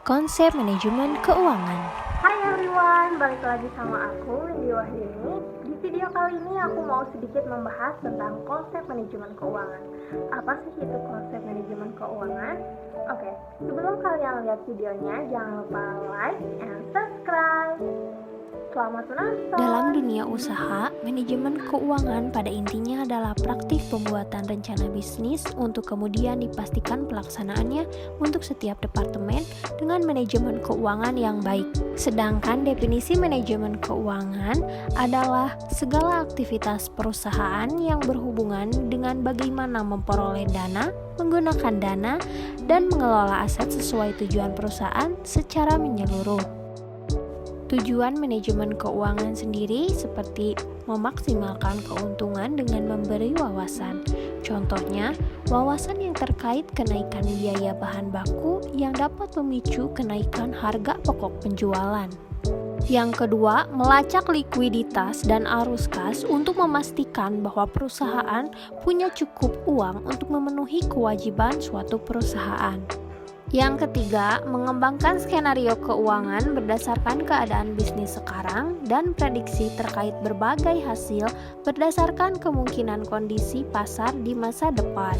Konsep manajemen keuangan. Hai everyone, balik lagi sama aku, Windy Wahyuni. Di video kali ini aku mau sedikit membahas tentang konsep manajemen keuangan. Apa sih itu konsep manajemen keuangan? Oke, sebelum kalian lihat videonya, jangan lupa like and subscribe. Selamat menonton. Dalam dunia usaha, manajemen keuangan pada intinya adalah praktik pembuatan rencana bisnis untuk kemudian dipastikan pelaksanaannya untuk setiap departemen dengan manajemen keuangan yang baik. Sedangkan definisi manajemen keuangan adalah segala aktivitas perusahaan yang berhubungan dengan bagaimana memperoleh dana, menggunakan dana, dan mengelola aset sesuai tujuan perusahaan secara menyeluruh. Tujuan manajemen keuangan sendiri seperti memaksimalkan keuntungan dengan memberi wawasan. Contohnya, wawasan yang terkait kenaikan biaya bahan baku yang dapat memicu kenaikan harga pokok penjualan. Yang kedua, melacak likuiditas dan arus kas untuk memastikan bahwa perusahaan punya cukup uang untuk memenuhi kewajiban suatu perusahaan. Yang ketiga, mengembangkan skenario keuangan berdasarkan keadaan bisnis sekarang dan prediksi terkait berbagai hasil berdasarkan kemungkinan kondisi pasar di masa depan.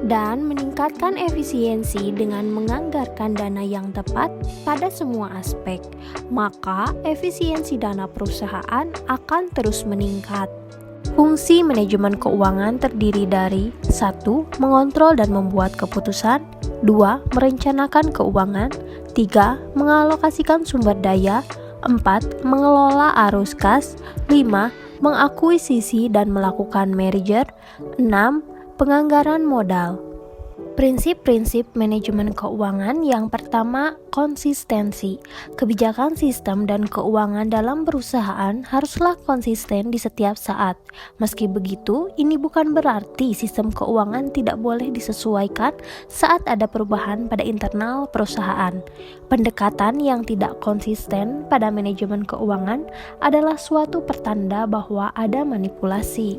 Dan meningkatkan efisiensi dengan menganggarkan dana yang tepat pada semua aspek, maka efisiensi dana perusahaan akan terus meningkat. Fungsi manajemen keuangan terdiri dari 1. Mengontrol dan membuat keputusan, 2. Merencanakan keuangan, 3. Mengalokasikan sumber daya, 4. Mengelola arus kas, 5. Mengakuisisi dan melakukan merger, 6. Penganggaran modal. Prinsip-prinsip manajemen keuangan yang pertama, konsistensi. Kebijakan sistem dan keuangan dalam perusahaan haruslah konsisten di setiap saat. Meski begitu, ini bukan berarti sistem keuangan tidak boleh disesuaikan saat ada perubahan pada internal perusahaan. Pendekatan yang tidak konsisten pada manajemen keuangan adalah suatu pertanda bahwa ada manipulasi.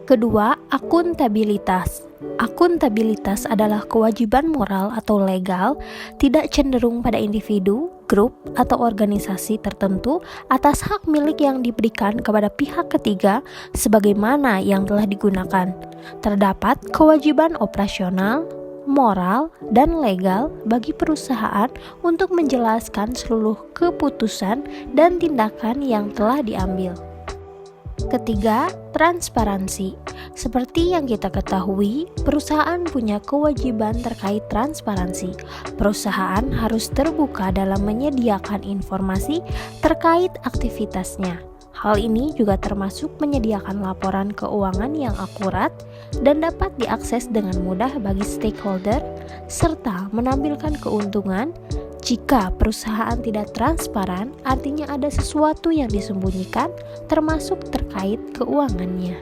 Kedua, akuntabilitas. Akuntabilitas adalah kewajiban moral atau legal, tidak cenderung pada individu, grup, atau organisasi tertentu atas hak milik yang diberikan kepada pihak ketiga sebagaimana yang telah digunakan. Terdapat kewajiban operasional, moral, dan legal bagi perusahaan untuk menjelaskan seluruh keputusan dan tindakan yang telah diambil. Ketiga, transparansi. Seperti yang kita ketahui, perusahaan punya kewajiban terkait transparansi. Perusahaan harus terbuka dalam menyediakan informasi terkait aktivitasnya. Hal ini juga termasuk menyediakan laporan keuangan yang akurat dan dapat diakses dengan mudah bagi stakeholder, serta menampilkan keuntungan. Jika perusahaan tidak transparan, artinya ada sesuatu yang disembunyikan, termasuk terkait keuangannya.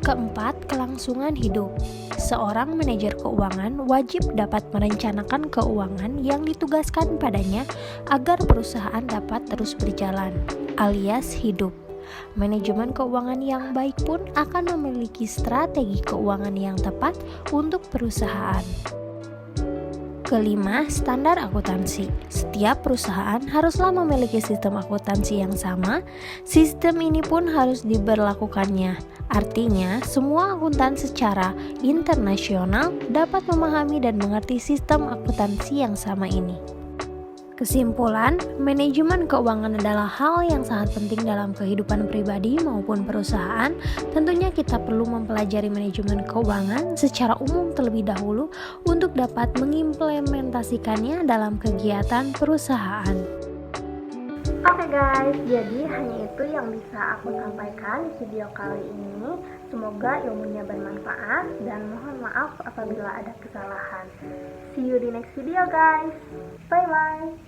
Keempat, kelangsungan hidup. Seorang manajer keuangan wajib dapat merencanakan keuangan yang ditugaskan padanya agar perusahaan dapat terus berjalan, alias hidup. Manajemen keuangan yang baik pun akan memiliki strategi keuangan yang tepat untuk perusahaan. Kelima, standar akuntansi. Setiap perusahaan haruslah memiliki sistem akuntansi yang sama. Sistem ini pun harus diberlakukannya. Artinya, semua akuntan secara internasional dapat memahami dan mengerti sistem akuntansi yang sama ini. Kesimpulan, manajemen keuangan adalah hal yang sangat penting dalam kehidupan pribadi maupun perusahaan. Tentunya kita perlu mempelajari manajemen keuangan secara umum terlebih dahulu untuk dapat mengimplementasikannya dalam kegiatan perusahaan. Oke guys, jadi hanya itu yang bisa aku sampaikan di video kali ini. Semoga ilmunya bermanfaat dan mohon maaf apabila ada kesalahan. See you di next video guys. Bye bye.